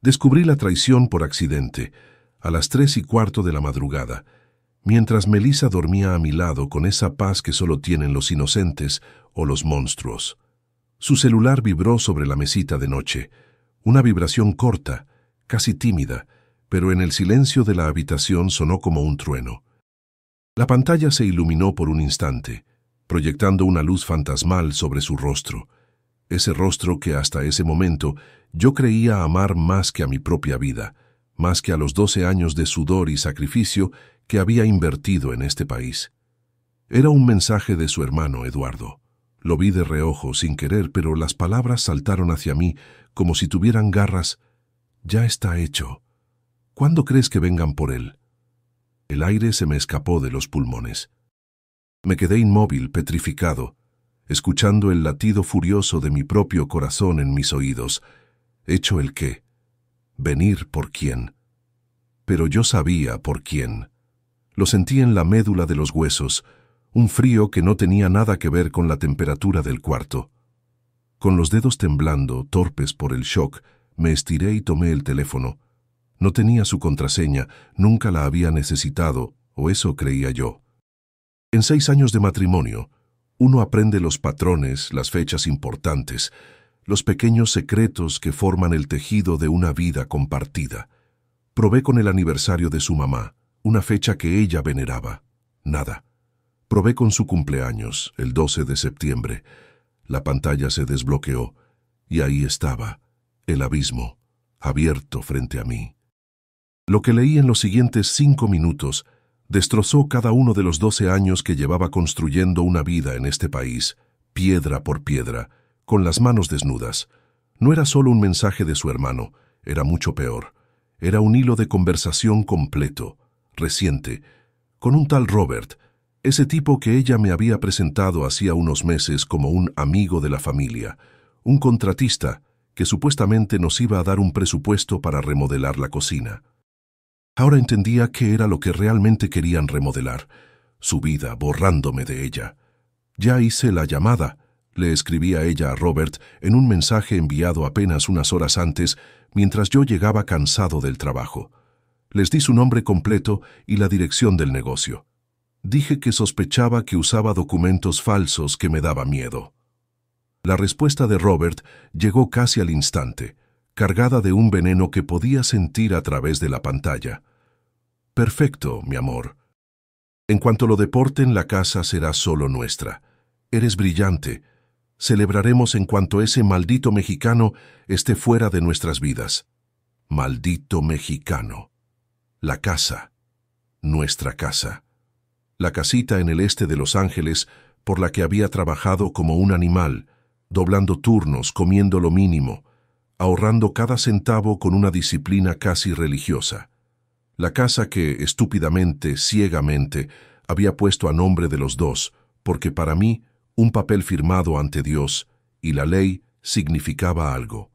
Descubrí la traición por accidente, a las 3:15 de la madrugada, mientras Melissa dormía a mi lado con esa paz que solo tienen los inocentes o los monstruos. Su celular vibró sobre la mesita de noche, una vibración corta, casi tímida, pero en el silencio de la habitación sonó como un trueno. La pantalla se iluminó por un instante, proyectando una luz fantasmal sobre su rostro, ese rostro que hasta ese momento yo creía amar más que a mi propia vida, más que a los 12 años de sudor y sacrificio que había invertido en este país. Era un mensaje de su hermano Eduardo. Lo vi de reojo, sin querer, pero las palabras saltaron hacia mí como si tuvieran garras. Ya está hecho. ¿Cuándo crees que vengan por él? El aire se me escapó de los pulmones. Me quedé inmóvil, petrificado, escuchando el latido furioso de mi propio corazón en mis oídos. ¿Hecho el qué? ¿Venir por quién? Pero yo sabía por quién. Lo sentí en la médula de los huesos, un frío que no tenía nada que ver con la temperatura del cuarto. Con los dedos temblando, torpes por el shock, me estiré y tomé el teléfono. No tenía su contraseña, nunca la había necesitado, o eso creía yo. En 6 años de matrimonio, uno aprende los patrones, las fechas importantes, los pequeños secretos que forman el tejido de una vida compartida. Probé con el aniversario de su mamá, una fecha que ella veneraba. Nada. Probé con su cumpleaños, el 12 de septiembre. La pantalla se desbloqueó, y ahí estaba, el abismo, abierto frente a mí. Lo que leí en los siguientes 5 minutos destrozó cada uno de los 12 años que llevaba construyendo una vida en este país, piedra por piedra, con las manos desnudas. No era solo un mensaje de su hermano, era mucho peor. Era un hilo de conversación completo, reciente, con un tal Robert, ese tipo que ella me había presentado hacía unos meses como un amigo de la familia, un contratista que supuestamente nos iba a dar un presupuesto para remodelar la cocina. Ahora entendía qué era lo que realmente querían remodelar, su vida borrándome de ella. Ya hice la llamada, le escribí a ella a Robert en un mensaje enviado apenas unas horas antes, mientras yo llegaba cansado del trabajo. Les di su nombre completo y la dirección del negocio. Dije que sospechaba que usaba documentos falsos que me daba miedo. La respuesta de Robert llegó casi al instante, cargada de un veneno que podía sentir a través de la pantalla. Perfecto, mi amor. En cuanto lo deporten, la casa será solo nuestra. Eres brillante. Celebraremos en cuanto ese maldito mexicano esté fuera de nuestras vidas. Maldito mexicano. La casa. Nuestra casa. La casita en el este de Los Ángeles por la que había trabajado como un animal, doblando turnos, comiendo lo mínimo, ahorrando cada centavo con una disciplina casi religiosa. La casa que, estúpidamente, ciegamente, había puesto a nombre de los dos, porque para mí, un papel firmado ante Dios y la ley significaba algo.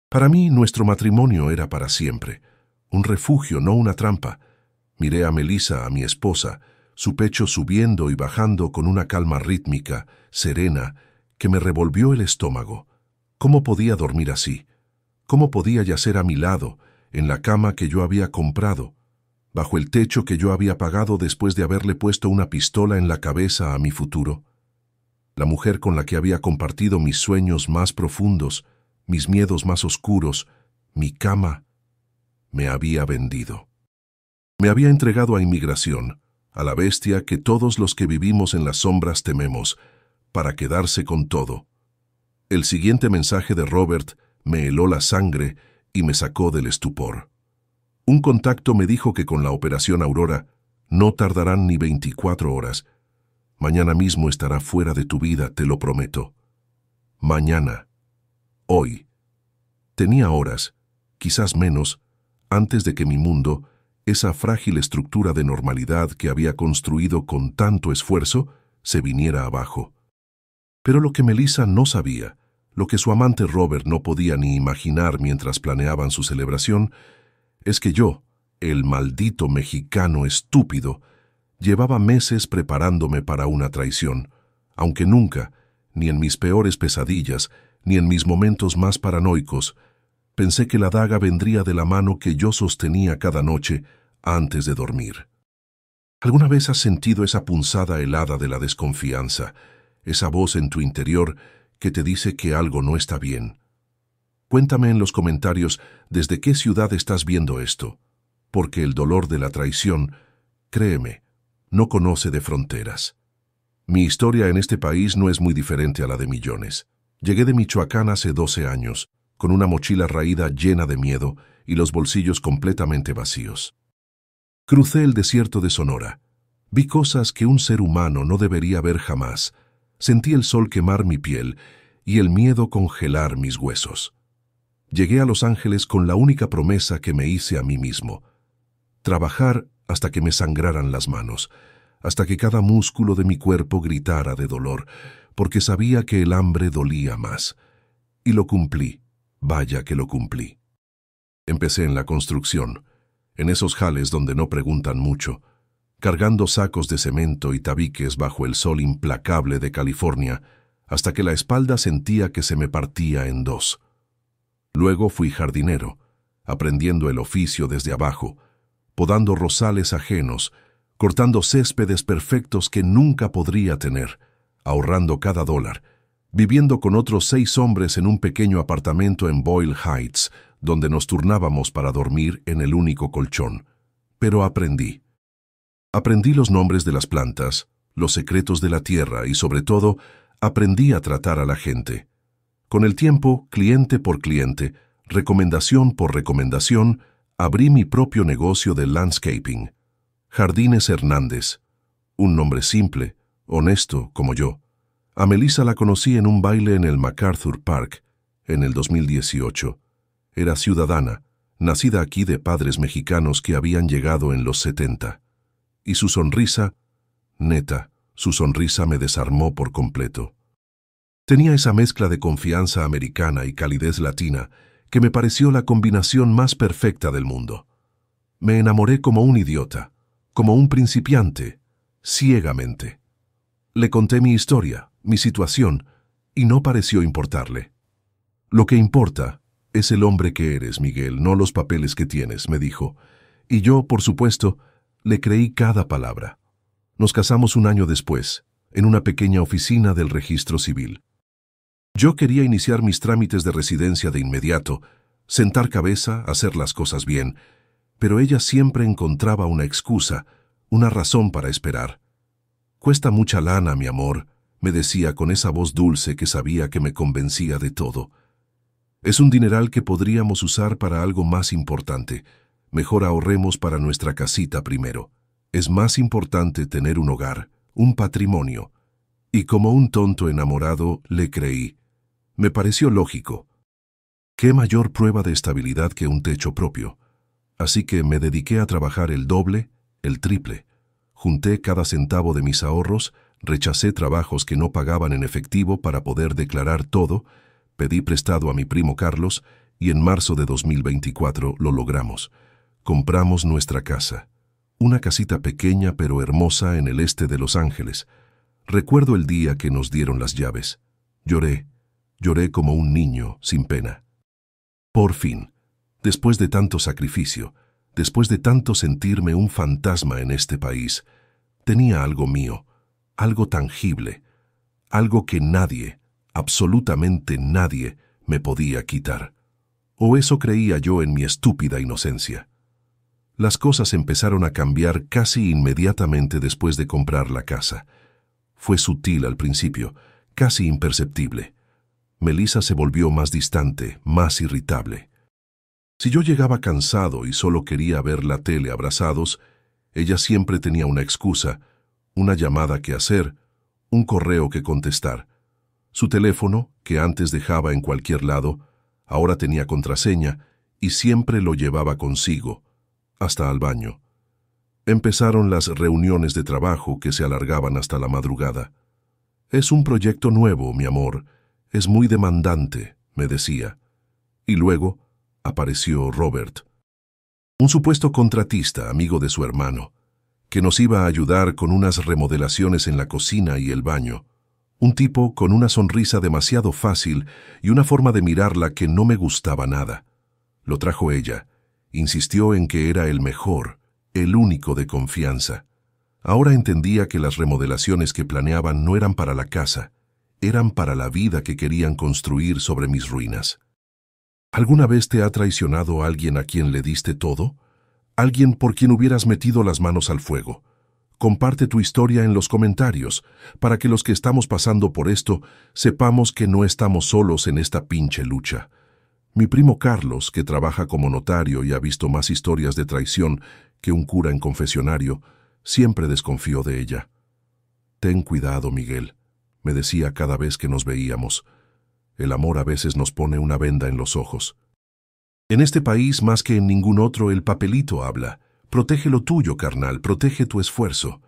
Para mí, nuestro matrimonio era para siempre, un refugio, no una trampa. Miré a Melissa, a mi esposa, su pecho subiendo y bajando con una calma rítmica, serena, que me revolvió el estómago. ¿Cómo podía dormir así? ¿Cómo podía yacer a mi lado, en la cama que yo había comprado, bajo el techo que yo había pagado después de haberle puesto una pistola en la cabeza a mi futuro? La mujer con la que había compartido mis sueños más profundos, mis miedos más oscuros, mi cama, me había vendido. Me había entregado a inmigración, a la bestia que todos los que vivimos en las sombras tememos, para quedarse con todo. El siguiente mensaje de Robert me heló la sangre y me sacó del estupor. Un contacto me dijo que con la operación Aurora no tardarán ni 24 horas. Mañana mismo estará fuera de tu vida, te lo prometo. Mañana. Hoy. Tenía horas, quizás menos, antes de que mi mundo, esa frágil estructura de normalidad que había construido con tanto esfuerzo, se viniera abajo. Pero lo que Melissa no sabía, lo que su amante Robert no podía ni imaginar mientras planeaban su celebración, es que yo, el maldito mexicano estúpido, llevaba meses preparándome para una traición, aunque nunca, ni en mis peores pesadillas, ni en mis momentos más paranoicos, Pensé que la daga vendría de la mano que yo sostenía cada noche antes de dormir. ¿Alguna vez has sentido esa punzada helada de la desconfianza, esa voz en tu interior que te dice que algo no está bien? Cuéntame en los comentarios desde qué ciudad estás viendo esto, porque el dolor de la traición, créeme, no conoce de fronteras. Mi historia en este país no es muy diferente a la de millones. Llegué de Michoacán hace 12 años, con una mochila raída llena de miedo y los bolsillos completamente vacíos. Crucé el desierto de Sonora. Vi cosas que un ser humano no debería ver jamás. Sentí el sol quemar mi piel y el miedo congelar mis huesos. Llegué a Los Ángeles con la única promesa que me hice a mí mismo: trabajar hasta que me sangraran las manos, hasta que cada músculo de mi cuerpo gritara de dolor, porque sabía que el hambre dolía más. Y lo cumplí, vaya que lo cumplí. Empecé en la construcción, en esos jales donde no preguntan mucho, cargando sacos de cemento y tabiques bajo el sol implacable de California, hasta que la espalda sentía que se me partía en dos. Luego fui jardinero, aprendiendo el oficio desde abajo, podando rosales ajenos, cortando céspedes perfectos que nunca podría tener, ahorrando cada dólar, viviendo con otros 6 hombres en un pequeño apartamento en Boyle Heights, donde nos turnábamos para dormir en el único colchón. Pero aprendí. Aprendí los nombres de las plantas, los secretos de la tierra y, sobre todo, aprendí a tratar a la gente. Con el tiempo, cliente por cliente, recomendación por recomendación, abrí mi propio negocio de landscaping. Jardines Hernández. Un nombre simple, honesto como yo. A Melissa la conocí en un baile en el MacArthur Park, en el 2018. Era ciudadana, nacida aquí de padres mexicanos que habían llegado en los 70. Y su sonrisa, neta, su sonrisa me desarmó por completo. Tenía esa mezcla de confianza americana y calidez latina que me pareció la combinación más perfecta del mundo. Me enamoré como un idiota, como un principiante, ciegamente. Le conté mi historia, mi situación, y no pareció importarle. Lo que importa es el hombre que eres, Miguel, no los papeles que tienes, me dijo. Y yo, por supuesto, le creí cada palabra. Nos casamos un año después, en una pequeña oficina del registro civil. Yo quería iniciar mis trámites de residencia de inmediato, sentar cabeza, hacer las cosas bien, pero ella siempre encontraba una excusa, una razón para esperar. «Cuesta mucha lana, mi amor», me decía con esa voz dulce que sabía que me convencía de todo. «Es un dineral que podríamos usar para algo más importante. Mejor ahorremos para nuestra casita primero. Es más importante tener un hogar, un patrimonio». Y como un tonto enamorado, le creí. Me pareció lógico. ¿Qué mayor prueba de estabilidad que un techo propio? Así que me dediqué a trabajar el doble, el triple. Junté cada centavo de mis ahorros, rechacé trabajos que no pagaban en efectivo para poder declarar todo, pedí prestado a mi primo Carlos y en marzo de 2024 lo logramos. Compramos nuestra casa. Una casita pequeña pero hermosa en el este de Los Ángeles. Recuerdo el día que nos dieron las llaves. Lloré como un niño, sin pena. Por fin, después de tanto sacrificio, después de tanto sentirme un fantasma en este país, tenía algo mío, algo tangible, algo que nadie, absolutamente nadie, me podía quitar. O eso creía yo en mi estúpida inocencia. Las cosas empezaron a cambiar casi inmediatamente después de comprar la casa. Fue sutil al principio, casi imperceptible. Melissa se volvió más distante, más irritable. Si yo llegaba cansado y solo quería ver la tele abrazados, ella siempre tenía una excusa, una llamada que hacer, un correo que contestar. Su teléfono, que antes dejaba en cualquier lado, ahora tenía contraseña y siempre lo llevaba consigo, hasta al baño. Empezaron las reuniones de trabajo que se alargaban hasta la madrugada. «Es un proyecto nuevo, mi amor. Es muy demandante», me decía. Y luego apareció Robert, un supuesto contratista, amigo de su hermano, que nos iba a ayudar con unas remodelaciones en la cocina y el baño. Un tipo con una sonrisa demasiado fácil y una forma de mirarla que no me gustaba nada. Lo trajo ella. Insistió en que era el mejor, el único de confianza. Ahora entendía que las remodelaciones que planeaban no eran para la casa, eran para la vida que querían construir sobre mis ruinas. ¿Alguna vez te ha traicionado alguien a quien le diste todo? ¿Alguien por quien hubieras metido las manos al fuego? Comparte tu historia en los comentarios, para que los que estamos pasando por esto sepamos que no estamos solos en esta pinche lucha. Mi primo Carlos, que trabaja como notario y ha visto más historias de traición que un cura en confesionario, siempre desconfió de ella. «Ten cuidado, Miguel», me decía cada vez que nos veíamos. El amor a veces nos pone una venda en los ojos. En este país, más que en ningún otro, el papelito habla. Protege lo tuyo, carnal, protege tu esfuerzo.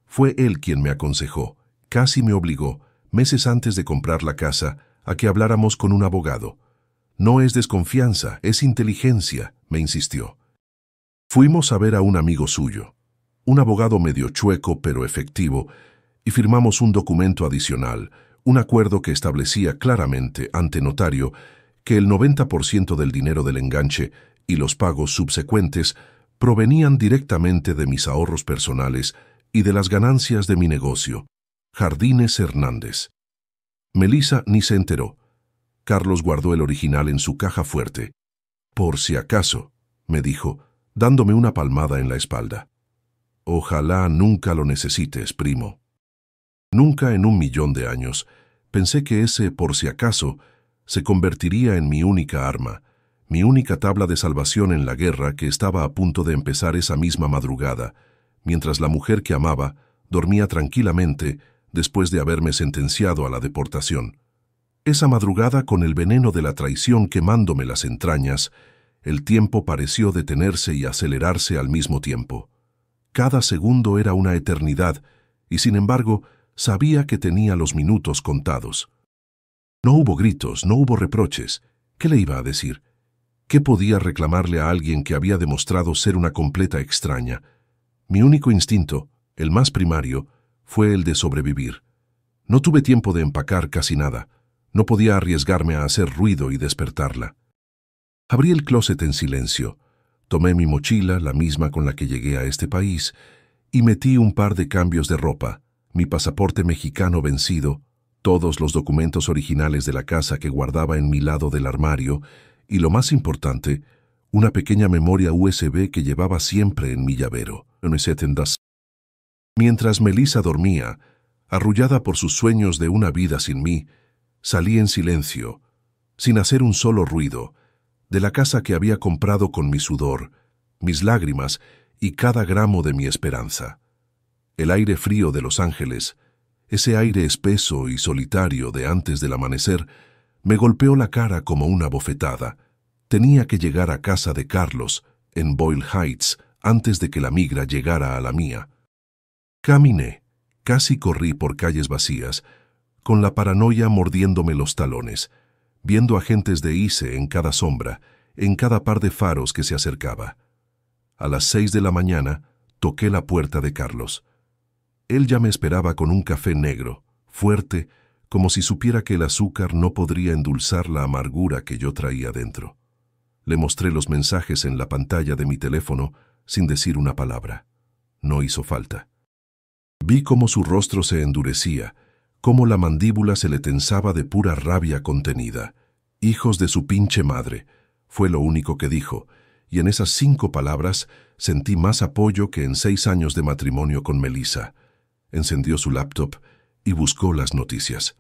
Fue él quien me aconsejó, casi me obligó, meses antes de comprar la casa, a que habláramos con un abogado. No es desconfianza, es inteligencia, me insistió. Fuimos a ver a un amigo suyo, un abogado medio chueco pero efectivo, y firmamos un documento adicional, un acuerdo que establecía claramente ante notario que el 90% del dinero del enganche y los pagos subsecuentes provenían directamente de mis ahorros personales y de las ganancias de mi negocio, Jardines Hernández. Melissa ni se enteró. Carlos guardó el original en su caja fuerte. «Por si acaso», me dijo, dándome una palmada en la espalda. «Ojalá nunca lo necesites, primo». Nunca en 1.000.000 de años pensé que ese «por si acaso» se convertiría en mi única arma, mi única tabla de salvación en la guerra que estaba a punto de empezar esa misma madrugada, mientras la mujer que amaba dormía tranquilamente después de haberme sentenciado a la deportación. Esa madrugada, con el veneno de la traición quemándome las entrañas, el tiempo pareció detenerse y acelerarse al mismo tiempo. Cada segundo era una eternidad, y sin embargo, sabía que tenía los minutos contados. No hubo gritos, no hubo reproches. ¿Qué le iba a decir? ¿Qué podía reclamarle a alguien que había demostrado ser una completa extraña? Mi único instinto, el más primario, fue el de sobrevivir. No tuve tiempo de empacar casi nada. No podía arriesgarme a hacer ruido y despertarla. Abrí el closet en silencio. Tomé mi mochila, la misma con la que llegué a este país, y metí un par de cambios de ropa, mi pasaporte mexicano vencido, todos los documentos originales de la casa que guardaba en mi lado del armario y, lo más importante, una pequeña memoria USB que llevaba siempre en mi llavero. Mientras Melissa dormía, arrullada por sus sueños de una vida sin mí, salí en silencio, sin hacer un solo ruido, de la casa que había comprado con mi sudor, mis lágrimas y cada gramo de mi esperanza. El aire frío de Los Ángeles, ese aire espeso y solitario de antes del amanecer, me golpeó la cara como una bofetada. Tenía que llegar a casa de Carlos, en Boyle Heights, antes de que la migra llegara a la mía. Caminé, casi corrí por calles vacías, con la paranoia mordiéndome los talones, viendo agentes de ICE en cada sombra, en cada par de faros que se acercaba. A las 6 de la mañana, toqué la puerta de Carlos. Él ya me esperaba con un café negro, fuerte, como si supiera que el azúcar no podría endulzar la amargura que yo traía dentro. Le mostré los mensajes en la pantalla de mi teléfono sin decir una palabra. No hizo falta. Vi cómo su rostro se endurecía, cómo la mandíbula se le tensaba de pura rabia contenida. «Hijos de su pinche madre», fue lo único que dijo, y en esas 5 palabras sentí más apoyo que en 6 años de matrimonio con Melissa. Encendió su laptop y buscó las noticias.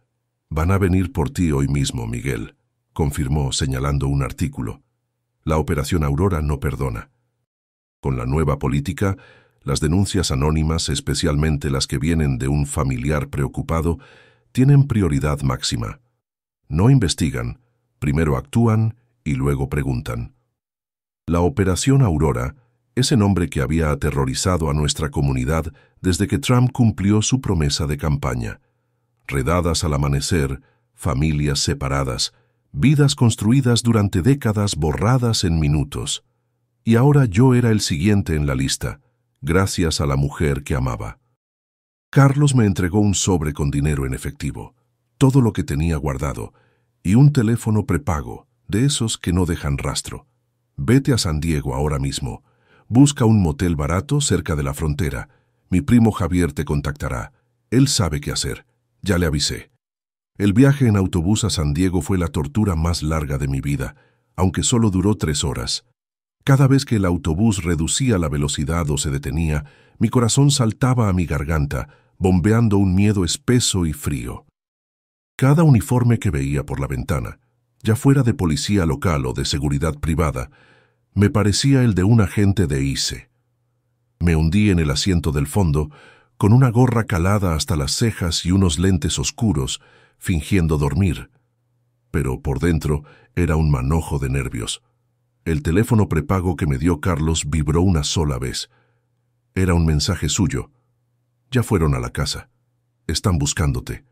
«Van a venir por ti hoy mismo, Miguel», confirmó señalando un artículo. «La Operación Aurora no perdona». Con la nueva política, las denuncias anónimas, especialmente las que vienen de un familiar preocupado, tienen prioridad máxima. No investigan, primero actúan y luego preguntan. La Operación Aurora, ese nombre que había aterrorizado a nuestra comunidad desde que Trump cumplió su promesa de campaña. Redadas al amanecer, familias separadas, vidas construidas durante décadas borradas en minutos. Y ahora yo era el siguiente en la lista, gracias a la mujer que amaba. Carlos me entregó un sobre con dinero en efectivo, todo lo que tenía guardado, y un teléfono prepago, de esos que no dejan rastro. Vete a San Diego ahora mismo. Busca un motel barato cerca de la frontera. Mi primo Javier te contactará. Él sabe qué hacer. Ya le avisé. El viaje en autobús a San Diego fue la tortura más larga de mi vida, aunque solo duró 3 horas. Cada vez que el autobús reducía la velocidad o se detenía, mi corazón saltaba a mi garganta, bombeando un miedo espeso y frío. Cada uniforme que veía por la ventana, ya fuera de policía local o de seguridad privada, me parecía el de un agente de ICE. Me hundí en el asiento del fondo, con una gorra calada hasta las cejas y unos lentes oscuros, fingiendo dormir. Pero por dentro era un manojo de nervios. El teléfono prepago que me dio Carlos vibró una sola vez. Era un mensaje suyo. Ya fueron a la casa. Están buscándote.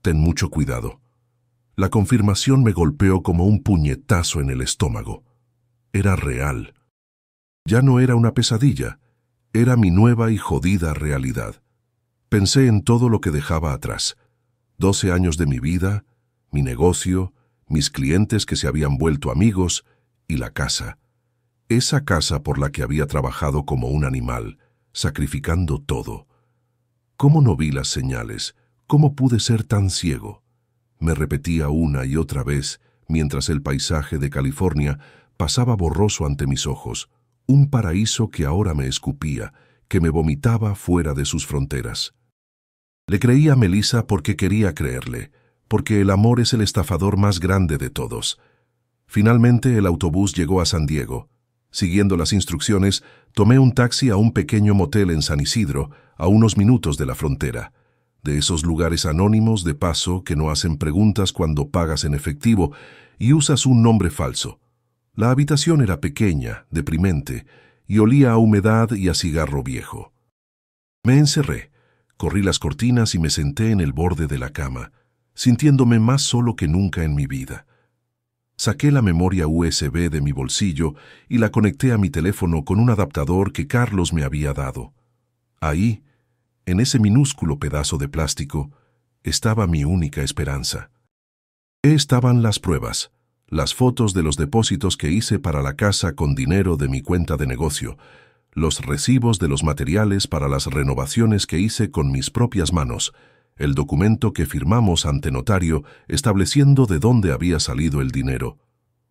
Ten mucho cuidado. La confirmación me golpeó como un puñetazo en el estómago. Era real. Ya no era una pesadilla. Era mi nueva y jodida realidad. Pensé en todo lo que dejaba atrás. 12 años de mi vida, mi negocio, mis clientes que se habían vuelto amigos y la casa. Esa casa por la que había trabajado como un animal, sacrificando todo. ¿Cómo no vi las señales? ¿Cómo pude ser tan ciego? Me repetía una y otra vez mientras el paisaje de California pasaba borroso ante mis ojos, un paraíso que ahora me escupía, que me vomitaba fuera de sus fronteras. Le creí a Melissa porque quería creerle, porque el amor es el estafador más grande de todos. Finalmente el autobús llegó a San Diego. Siguiendo las instrucciones, tomé un taxi a un pequeño motel en San Isidro, a unos minutos de la frontera. De esos lugares anónimos de paso que no hacen preguntas cuando pagas en efectivo y usas un nombre falso. La habitación era pequeña, deprimente, y olía a humedad y a cigarro viejo. Me encerré, corrí las cortinas y me senté en el borde de la cama, sintiéndome más solo que nunca en mi vida. Saqué la memoria USB de mi bolsillo y la conecté a mi teléfono con un adaptador que Carlos me había dado. Ahí, en ese minúsculo pedazo de plástico, estaba mi única esperanza. Estaban las pruebas, las fotos de los depósitos que hice para la casa con dinero de mi cuenta de negocio, los recibos de los materiales para las renovaciones que hice con mis propias manos, el documento que firmamos ante notario estableciendo de dónde había salido el dinero.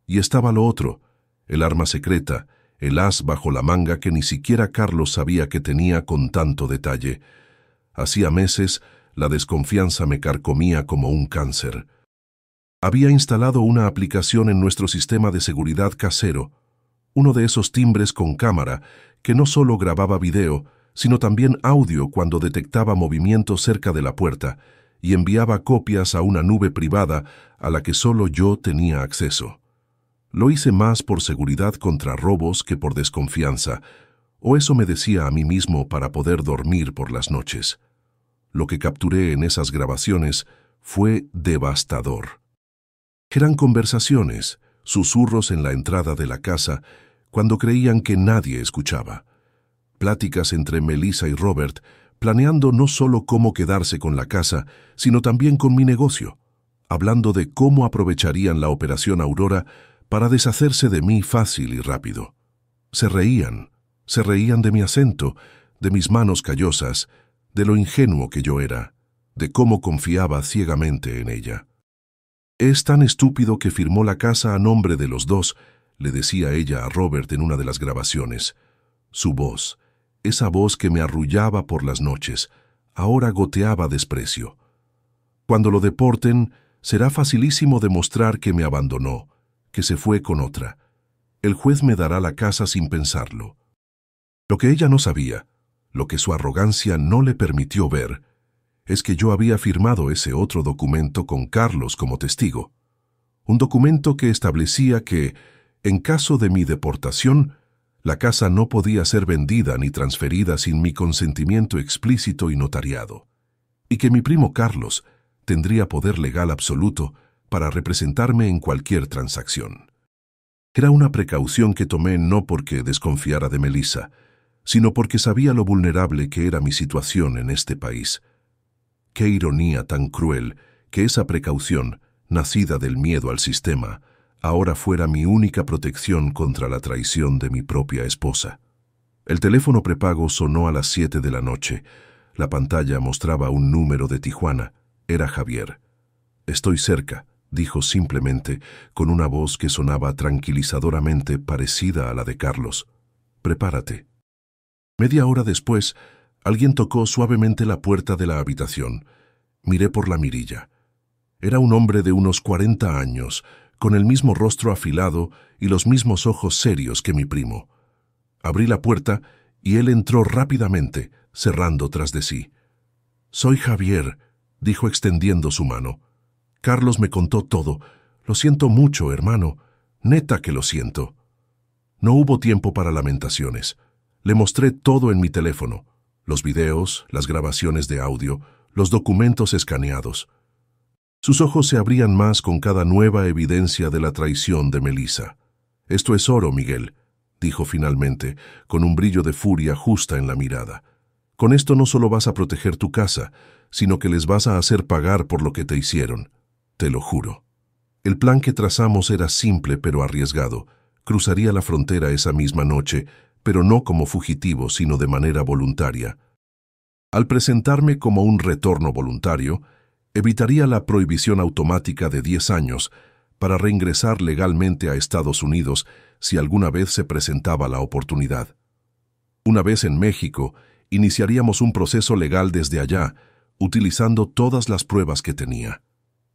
Y estaba lo otro, el arma secreta, el as bajo la manga que ni siquiera Carlos sabía que tenía con tanto detalle. Hacía meses, la desconfianza me carcomía como un cáncer. Había instalado una aplicación en nuestro sistema de seguridad casero, uno de esos timbres con cámara que no solo grababa video, sino también audio cuando detectaba movimientos cerca de la puerta y enviaba copias a una nube privada a la que solo yo tenía acceso. Lo hice más por seguridad contra robos que por desconfianza, o eso me decía a mí mismo para poder dormir por las noches. Lo que capturé en esas grabaciones fue devastador. Eran conversaciones, susurros en la entrada de la casa, cuando creían que nadie escuchaba. Pláticas entre Melissa y Robert, planeando no solo cómo quedarse con la casa, sino también con mi negocio, hablando de cómo aprovecharían la Operación Aurora para deshacerse de mí fácil y rápido. Se reían de mi acento, de mis manos callosas, de lo ingenuo que yo era, de cómo confiaba ciegamente en ella. «Es tan estúpido que firmó la casa a nombre de los dos», le decía ella a Robert en una de las grabaciones. Su voz, esa voz que me arrullaba por las noches, ahora goteaba desprecio. Cuando lo deporten, será facilísimo demostrar que me abandonó, que se fue con otra. El juez me dará la casa sin pensarlo. Lo que ella no sabía, lo que su arrogancia no le permitió ver, es que yo había firmado ese otro documento con Carlos como testigo. Un documento que establecía que, en caso de mi deportación, la casa no podía ser vendida ni transferida sin mi consentimiento explícito y notariado, y que mi primo Carlos tendría poder legal absoluto para representarme en cualquier transacción. Era una precaución que tomé no porque desconfiara de Melissa, sino porque sabía lo vulnerable que era mi situación en este país. Qué ironía tan cruel que esa precaución, nacida del miedo al sistema, ahora fuera mi única protección contra la traición de mi propia esposa. El teléfono prepago sonó a las 7 de la noche. La pantalla mostraba un número de Tijuana. Era Javier. «Estoy cerca», dijo simplemente, con una voz que sonaba tranquilizadoramente parecida a la de Carlos. «Prepárate». Media hora después, alguien tocó suavemente la puerta de la habitación. Miré por la mirilla. Era un hombre de unos 40 años, con el mismo rostro afilado y los mismos ojos serios que mi primo. Abrí la puerta y él entró rápidamente, cerrando tras de sí. «Soy Javier», dijo extendiendo su mano. «Carlos me contó todo. Lo siento mucho, hermano. Neta que lo siento». No hubo tiempo para lamentaciones. Le mostré todo en mi teléfono: los videos, las grabaciones de audio, los documentos escaneados. Sus ojos se abrían más con cada nueva evidencia de la traición de Melissa. «Esto es oro, Miguel», dijo finalmente, con un brillo de furia justa en la mirada. «Con esto no solo vas a proteger tu casa, sino que les vas a hacer pagar por lo que te hicieron. Te lo juro». El plan que trazamos era simple pero arriesgado. Cruzaría la frontera esa misma noche, pero no como fugitivo, sino de manera voluntaria. Al presentarme como un retorno voluntario, evitaría la prohibición automática de 10 años para reingresar legalmente a Estados Unidos si alguna vez se presentaba la oportunidad. Una vez en México, iniciaríamos un proceso legal desde allá, utilizando todas las pruebas que tenía.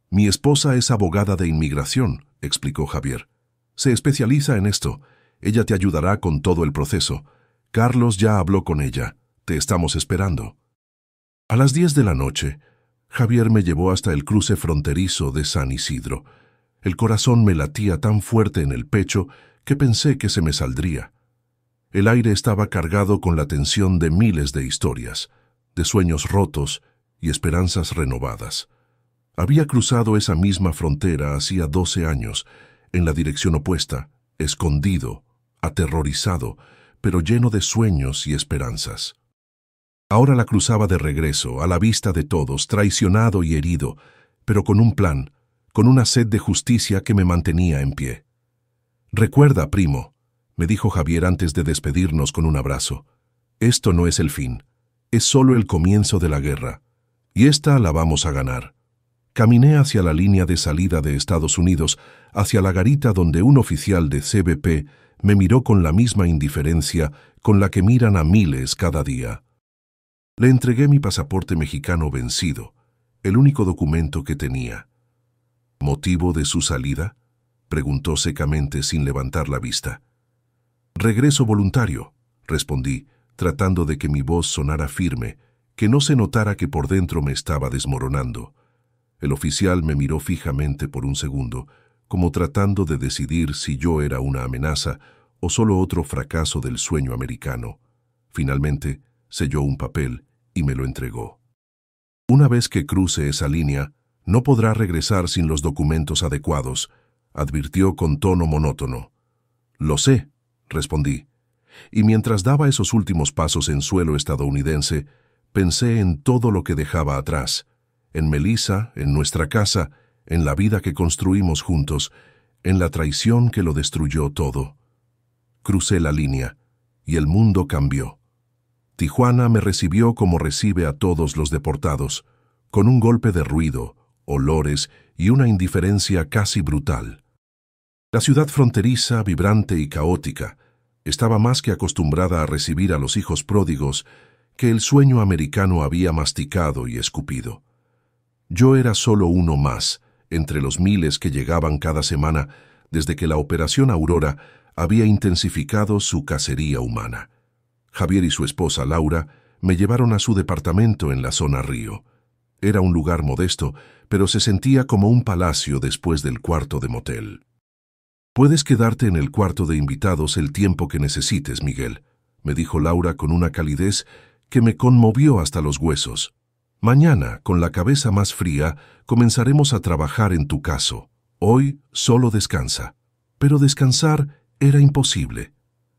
«Mi esposa es abogada de inmigración», explicó Javier. «Se especializa en esto. Ella te ayudará con todo el proceso. Carlos ya habló con ella. Te estamos esperando». A las 10 de la noche, Javier me llevó hasta el cruce fronterizo de San Isidro. El corazón me latía tan fuerte en el pecho que pensé que se me saldría. El aire estaba cargado con la tensión de miles de historias, de sueños rotos y esperanzas renovadas. Había cruzado esa misma frontera hacía 12 años, en la dirección opuesta, escondido, aterrorizado, pero lleno de sueños y esperanzas. Ahora la cruzaba de regreso, a la vista de todos, traicionado y herido, pero con un plan, con una sed de justicia que me mantenía en pie. «Recuerda, primo», me dijo Javier antes de despedirnos con un abrazo, «esto no es el fin, es solo el comienzo de la guerra, y esta la vamos a ganar». Caminé hacia la línea de salida de Estados Unidos, hacia la garita donde un oficial de CBP me miró con la misma indiferencia con la que miran a miles cada día. Le entregué mi pasaporte mexicano vencido, el único documento que tenía. «¿Motivo de su salida?», preguntó secamente sin levantar la vista. «Regreso voluntario», respondí, tratando de que mi voz sonara firme, que no se notara que por dentro me estaba desmoronando. El oficial me miró fijamente por un segundo, como tratando de decidir si yo era una amenaza o solo otro fracaso del sueño americano. Finalmente, selló un papel y me lo entregó. «Una vez que cruce esa línea, no podrá regresar sin los documentos adecuados», advirtió con tono monótono. «Lo sé», respondí, y mientras daba esos últimos pasos en suelo estadounidense, pensé en todo lo que dejaba atrás, en Melissa, en nuestra casa, en la vida que construimos juntos, en la traición que lo destruyó todo. Crucé la línea, y el mundo cambió. Tijuana me recibió como recibe a todos los deportados, con un golpe de ruido, olores y una indiferencia casi brutal. La ciudad fronteriza, vibrante y caótica, estaba más que acostumbrada a recibir a los hijos pródigos que el sueño americano había masticado y escupido. Yo era solo uno más, entre los miles que llegaban cada semana desde que la Operación Aurora había intensificado su cacería humana. Javier y su esposa Laura me llevaron a su departamento en la zona Río. Era un lugar modesto, pero se sentía como un palacio después del cuarto de motel. «Puedes quedarte en el cuarto de invitados el tiempo que necesites, Miguel», me dijo Laura con una calidez que me conmovió hasta los huesos. «Mañana, con la cabeza más fría, comenzaremos a trabajar en tu caso. Hoy solo descansa». Pero descansar era imposible.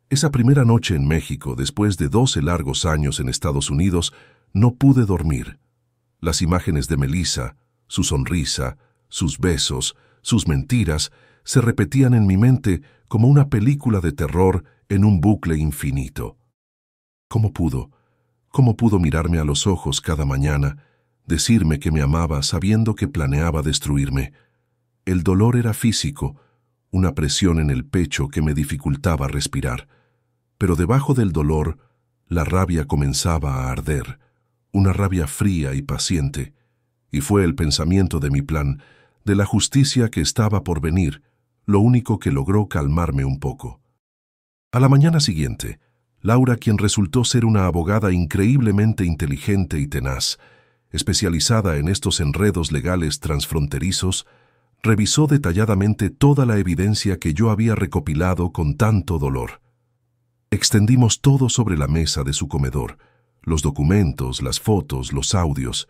Esa primera noche en México, después de 12 largos años en Estados Unidos, no pude dormir. Las imágenes de Melissa, su sonrisa, sus besos, sus mentiras, se repetían en mi mente como una película de terror en un bucle infinito. ¿Cómo pudo mirarme a los ojos cada mañana, decirme que me amaba sabiendo que planeaba destruirme? El dolor era físico, una presión en el pecho que me dificultaba respirar. Pero debajo del dolor, la rabia comenzaba a arder, una rabia fría y paciente, y fue el pensamiento de mi plan, de la justicia que estaba por venir, lo único que logró calmarme un poco. A la mañana siguiente, Laura, quien resultó ser una abogada increíblemente inteligente y tenaz, especializada en estos enredos legales transfronterizos, revisó detalladamente toda la evidencia que yo había recopilado con tanto dolor. Extendimos todo sobre la mesa de su comedor, los documentos, las fotos, los audios.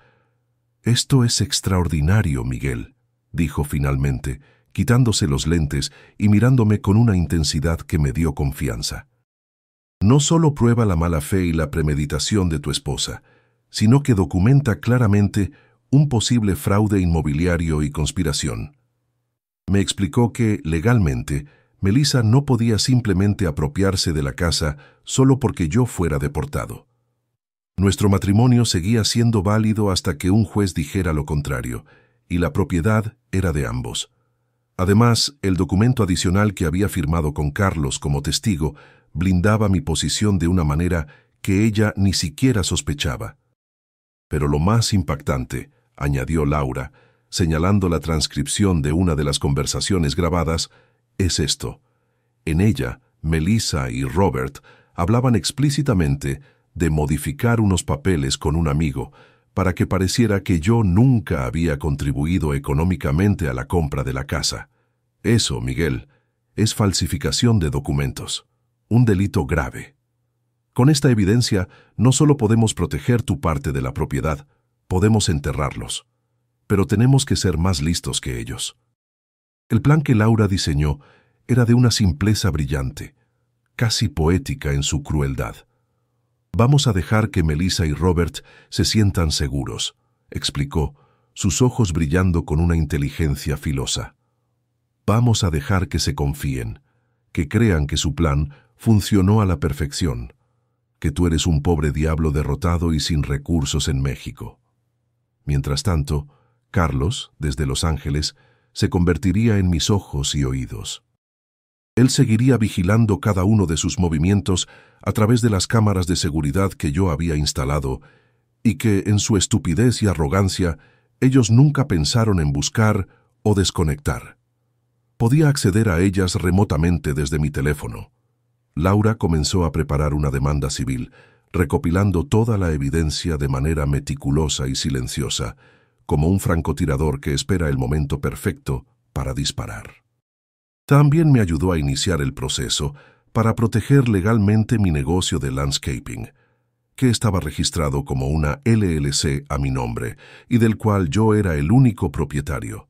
«Esto es extraordinario, Miguel», dijo finalmente, quitándose los lentes y mirándome con una intensidad que me dio confianza. «No solo prueba la mala fe y la premeditación de tu esposa, sino que documenta claramente un posible fraude inmobiliario y conspiración». Me explicó que, legalmente, Melissa no podía simplemente apropiarse de la casa solo porque yo fuera deportado. Nuestro matrimonio seguía siendo válido hasta que un juez dijera lo contrario, y la propiedad era de ambos. Además, el documento adicional que había firmado con Carlos como testigo blindaba mi posición de una manera que ella ni siquiera sospechaba. Pero lo más impactante, añadió Laura, señalando la transcripción de una de las conversaciones grabadas, es esto. En ella, Melissa y Robert hablaban explícitamente de modificar unos papeles con un amigo para que pareciera que yo nunca había contribuido económicamente a la compra de la casa. Eso, Miguel, es falsificación de documentos, un delito grave. Con esta evidencia, no solo podemos proteger tu parte de la propiedad, podemos enterrarlos. Pero tenemos que ser más listos que ellos. El plan que Laura diseñó era de una simpleza brillante, casi poética en su crueldad. «Vamos a dejar que Melissa y Robert se sientan seguros», explicó, sus ojos brillando con una inteligencia filosa. «Vamos a dejar que se confíen, que crean que su plan funcionó a la perfección, que tú eres un pobre diablo derrotado y sin recursos en México». Mientras tanto, Carlos, desde Los Ángeles, se convertiría en mis ojos y oídos. Él seguiría vigilando cada uno de sus movimientos a través de las cámaras de seguridad que yo había instalado y que, en su estupidez y arrogancia, ellos nunca pensaron en buscar o desconectar. Podía acceder a ellas remotamente desde mi teléfono. Laura comenzó a preparar una demanda civil, recopilando toda la evidencia de manera meticulosa y silenciosa, como un francotirador que espera el momento perfecto para disparar. También me ayudó a iniciar el proceso para proteger legalmente mi negocio de landscaping, que estaba registrado como una LLC a mi nombre y del cual yo era el único propietario.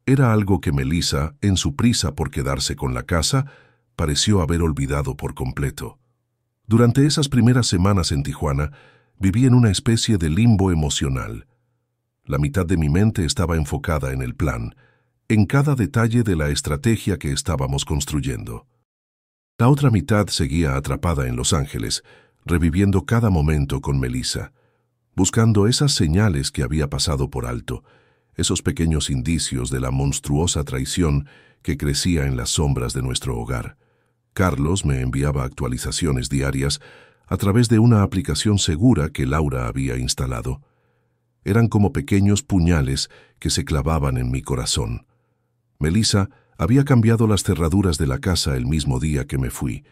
Era algo que Melissa, en su prisa por quedarse con la casa, pareció haber olvidado por completo. Durante esas primeras semanas en Tijuana, viví en una especie de limbo emocional. La mitad de mi mente estaba enfocada en el plan, en cada detalle de la estrategia que estábamos construyendo. La otra mitad seguía atrapada en Los Ángeles, reviviendo cada momento con Melissa, buscando esas señales que había pasado por alto, esos pequeños indicios de la monstruosa traición que crecía en las sombras de nuestro hogar. Carlos me enviaba actualizaciones diarias a través de una aplicación segura que Laura había instalado. Eran como pequeños puñales que se clavaban en mi corazón. Melissa había cambiado las cerraduras de la casa el mismo día que me fui.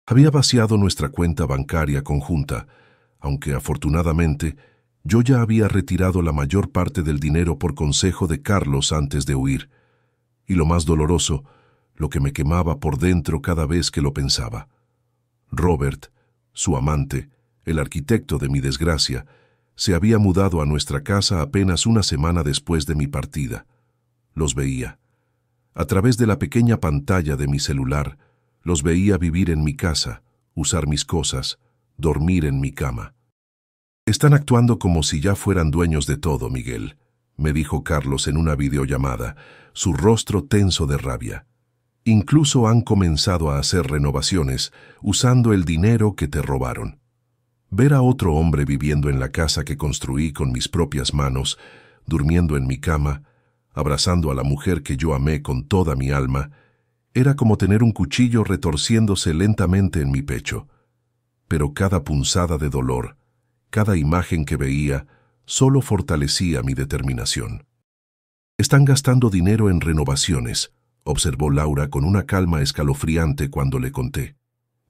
Había vaciado nuestra cuenta bancaria conjunta, aunque afortunadamente yo ya había retirado la mayor parte del dinero por consejo de Carlos antes de huir. Y lo más doloroso, lo que me quemaba por dentro cada vez que lo pensaba. Robert, su amante, el arquitecto de mi desgracia, se había mudado a nuestra casa apenas una semana después de mi partida. Los veía. A través de la pequeña pantalla de mi celular, los veía vivir en mi casa, usar mis cosas, dormir en mi cama. Están actuando como si ya fueran dueños de todo, Miguel, me dijo Carlos en una videollamada, su rostro tenso de rabia. Incluso han comenzado a hacer renovaciones usando el dinero que te robaron. Ver a otro hombre viviendo en la casa que construí con mis propias manos, durmiendo en mi cama, abrazando a la mujer que yo amé con toda mi alma, era como tener un cuchillo retorciéndose lentamente en mi pecho. Pero cada punzada de dolor, cada imagen que veía, solo fortalecía mi determinación. «Están gastando dinero en renovaciones», observó Laura con una calma escalofriante cuando le conté.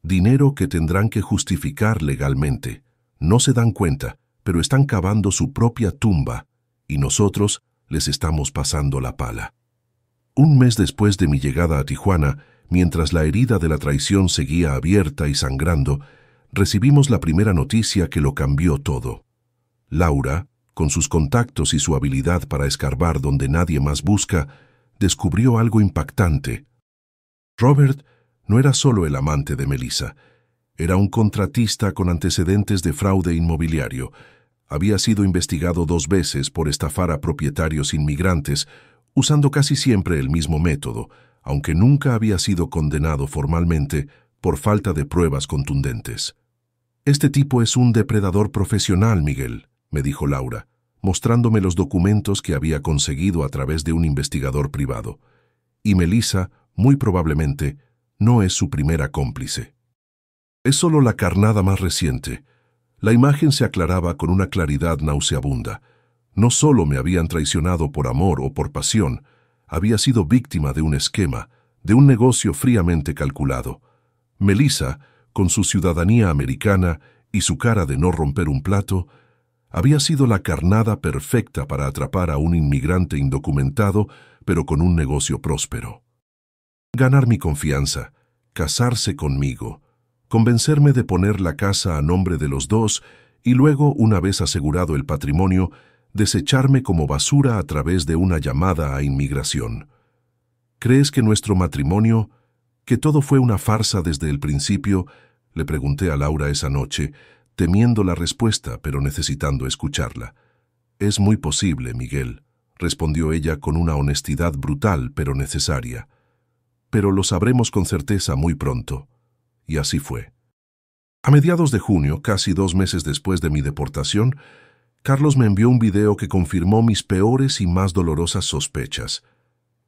«Dinero que tendrán que justificar legalmente. No se dan cuenta, pero están cavando su propia tumba, y nosotros les estamos pasando la pala». Un mes después de mi llegada a Tijuana, mientras la herida de la traición seguía abierta y sangrando, recibimos la primera noticia que lo cambió todo. Laura, con sus contactos y su habilidad para escarbar donde nadie más busca, descubrió algo impactante. Robert no era solo el amante de Melissa, era un contratista con antecedentes de fraude inmobiliario. Había sido investigado 2 veces por estafar a propietarios inmigrantes, usando casi siempre el mismo método, aunque nunca había sido condenado formalmente por falta de pruebas contundentes. «Este tipo es un depredador profesional, Miguel», me dijo Laura, mostrándome los documentos que había conseguido a través de un investigador privado. «Y Melissa, muy probablemente, no es su primera cómplice. Es solo la carnada más reciente». La imagen se aclaraba con una claridad nauseabunda. No solo me habían traicionado por amor o por pasión, había sido víctima de un esquema, de un negocio fríamente calculado. Melissa, con su ciudadanía americana y su cara de no romper un plato, había sido la carnada perfecta para atrapar a un inmigrante indocumentado, pero con un negocio próspero. Ganar mi confianza, casarse conmigo, convencerme de poner la casa a nombre de los dos y luego, una vez asegurado el patrimonio, desecharme como basura a través de una llamada a inmigración. ¿Crees que nuestro matrimonio, que todo fue una farsa desde el principio?, le pregunté a Laura esa noche, temiendo la respuesta pero necesitando escucharla. «Es muy posible, Miguel», respondió ella con una honestidad brutal pero necesaria. «Pero lo sabremos con certeza muy pronto». Y así fue. A mediados de junio, casi 2 meses después de mi deportación, Carlos me envió un video que confirmó mis peores y más dolorosas sospechas.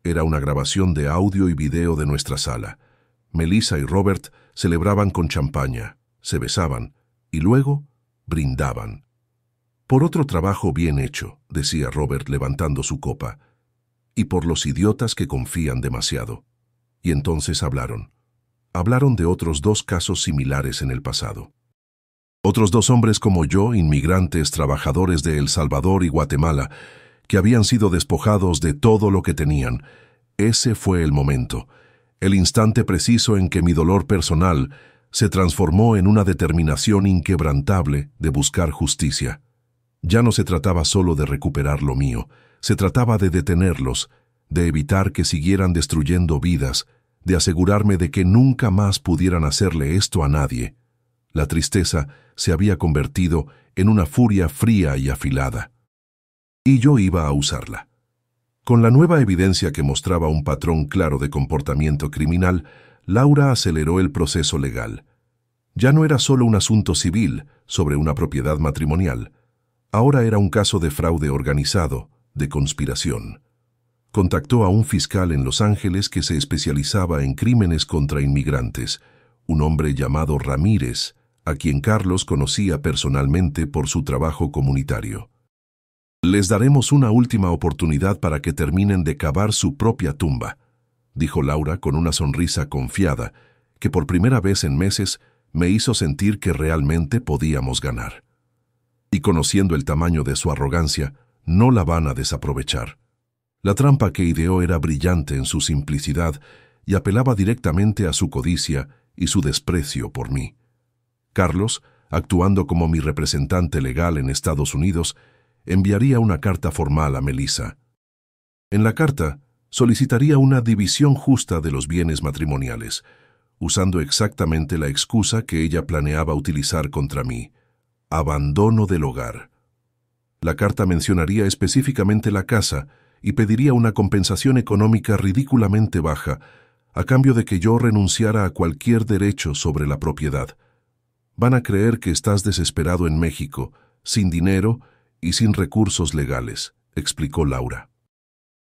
Era una grabación de audio y video de nuestra sala. Melissa y Robert celebraban con champaña, se besaban y luego brindaban. «Por otro trabajo bien hecho», decía Robert levantando su copa, «y por los idiotas que confían demasiado». Y entonces hablaron. Hablaron de otros 2 casos similares en el pasado. Otros 2 hombres como yo, inmigrantes, trabajadores de El Salvador y Guatemala, que habían sido despojados de todo lo que tenían. Ese fue el momento, el instante preciso en que mi dolor personal se transformó en una determinación inquebrantable de buscar justicia. Ya no se trataba solo de recuperar lo mío, se trataba de detenerlos, de evitar que siguieran destruyendo vidas, de asegurarme de que nunca más pudieran hacerle esto a nadie. La tristeza se había convertido en una furia fría y afilada. Y yo iba a usarla. Con la nueva evidencia que mostraba un patrón claro de comportamiento criminal, Laura aceleró el proceso legal. Ya no era solo un asunto civil sobre una propiedad matrimonial. Ahora era un caso de fraude organizado, de conspiración. Contactó a un fiscal en Los Ángeles que se especializaba en crímenes contra inmigrantes, un hombre llamado Ramírez, a quien Carlos conocía personalmente por su trabajo comunitario. «Les daremos una última oportunidad para que terminen de cavar su propia tumba», dijo Laura con una sonrisa confiada, que por primera vez en meses me hizo sentir que realmente podíamos ganar. Y conociendo el tamaño de su arrogancia, no la van a desaprovechar. La trampa que ideó era brillante en su simplicidad y apelaba directamente a su codicia y su desprecio por mí. Carlos, actuando como mi representante legal en Estados Unidos, enviaría una carta formal a Melissa. En la carta, solicitaría una división justa de los bienes matrimoniales, usando exactamente la excusa que ella planeaba utilizar contra mí: abandono del hogar. La carta mencionaría específicamente la casa y pediría una compensación económica ridículamente baja, a cambio de que yo renunciara a cualquier derecho sobre la propiedad. Van a creer que estás desesperado en México, sin dinero y sin recursos legales, explicó Laura.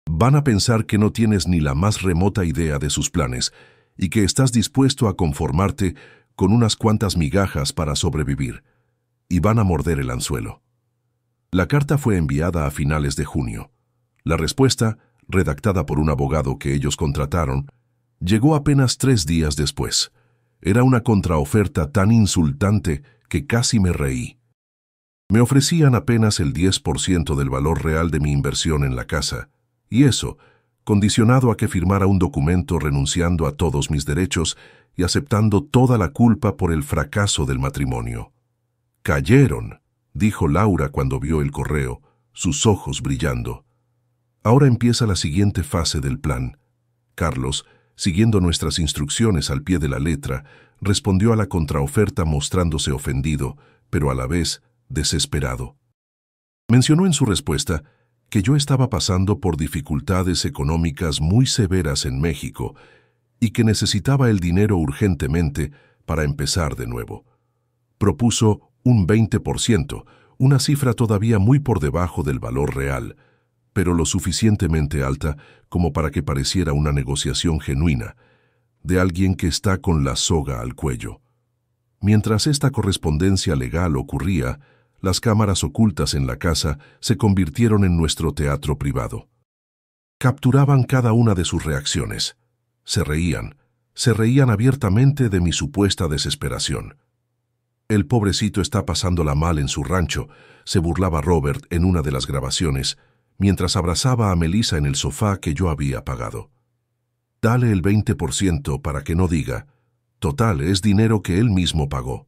Van a pensar que no tienes ni la más remota idea de sus planes y que estás dispuesto a conformarte con unas cuantas migajas para sobrevivir, y van a morder el anzuelo. La carta fue enviada a finales de junio. La respuesta, redactada por un abogado que ellos contrataron, llegó apenas 3 días después. Era una contraoferta tan insultante que casi me reí. Me ofrecían apenas el 10% del valor real de mi inversión en la casa, y eso, condicionado a que firmara un documento renunciando a todos mis derechos y aceptando toda la culpa por el fracaso del matrimonio. «Cayeron», dijo Laura cuando vio el correo, sus ojos brillando. Ahora empieza la siguiente fase del plan. Carlos, siguiendo nuestras instrucciones al pie de la letra, respondió a la contraoferta mostrándose ofendido, pero a la vez desesperado. Mencionó en su respuesta que yo estaba pasando por dificultades económicas muy severas en México y que necesitaba el dinero urgentemente para empezar de nuevo. Propuso un 20%, una cifra todavía muy por debajo del valor real, pero lo suficientemente alta como para que pareciera una negociación genuina, de alguien que está con la soga al cuello. Mientras esta correspondencia legal ocurría, las cámaras ocultas en la casa se convirtieron en nuestro teatro privado. Capturaban cada una de sus reacciones. Se reían abiertamente de mi supuesta desesperación. «El pobrecito está pasándola mal en su rancho», se burlaba Robert en una de las grabaciones, mientras abrazaba a Melissa en el sofá que yo había pagado. «Dale el 20% para que no diga. Total, es dinero que él mismo pagó».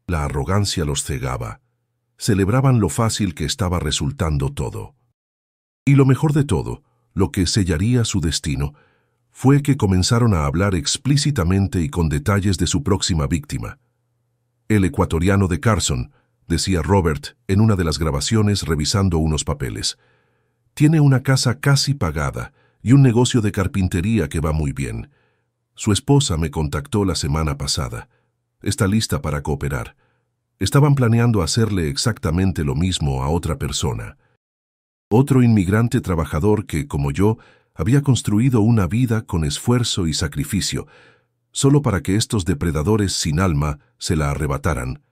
La arrogancia los cegaba. Celebraban lo fácil que estaba resultando todo. Y lo mejor de todo, lo que sellaría su destino, fue que comenzaron a hablar explícitamente y con detalles de su próxima víctima. «El ecuatoriano de Carson», decía Robert en una de las grabaciones revisando unos papeles. «Tiene una casa casi pagada y un negocio de carpintería que va muy bien. Su esposa me contactó la semana pasada. Está lista para cooperar. Estaban planeando hacerle exactamente lo mismo a otra persona. Otro inmigrante trabajador que, como yo, había construido una vida con esfuerzo y sacrificio, solo para que estos depredadores sin alma se la arrebataran.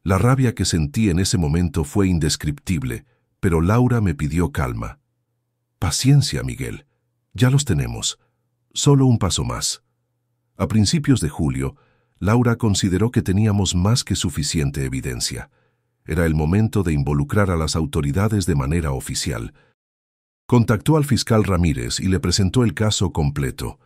La rabia que sentí en ese momento fue indescriptible, pero Laura me pidió calma. «Paciencia, Miguel. Ya los tenemos. Solo un paso más». A principios de julio, Laura consideró que teníamos más que suficiente evidencia. Era el momento de involucrar a las autoridades de manera oficial. Contactó al fiscal Ramírez y le presentó el caso completo.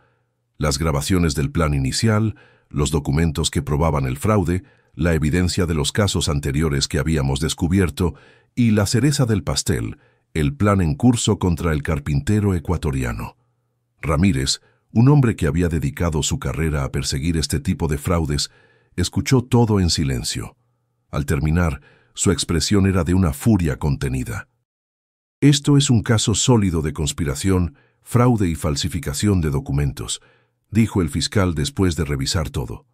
Las grabaciones del plan inicial, los documentos que probaban el fraude, la evidencia de los casos anteriores que habíamos descubierto y la cereza del pastel, el plan en curso contra el carpintero ecuatoriano. Ramírez, un hombre que había dedicado su carrera a perseguir este tipo de fraudes, escuchó todo en silencio. Al terminar, su expresión era de una furia contenida. «Esto es un caso sólido de conspiración, fraude y falsificación de documentos», dijo el fiscal después de revisar todo.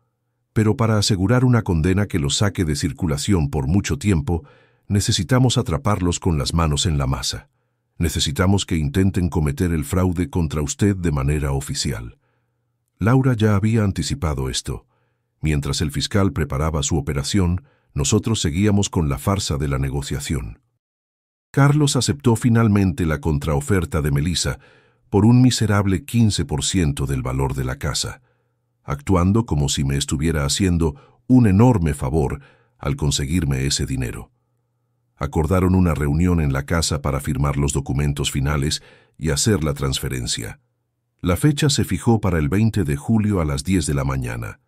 «Pero para asegurar una condena que los saque de circulación por mucho tiempo, necesitamos atraparlos con las manos en la masa. Necesitamos que intenten cometer el fraude contra usted de manera oficial». Laura ya había anticipado esto. Mientras el fiscal preparaba su operación, nosotros seguíamos con la farsa de la negociación. Carlos aceptó finalmente la contraoferta de Melissa por un miserable 15% del valor de la casa, actuando como si me estuviera haciendo un enorme favor al conseguirme ese dinero. Acordaron una reunión en la casa para firmar los documentos finales y hacer la transferencia. La fecha se fijó para el 20 de julio a las 10 de la mañana.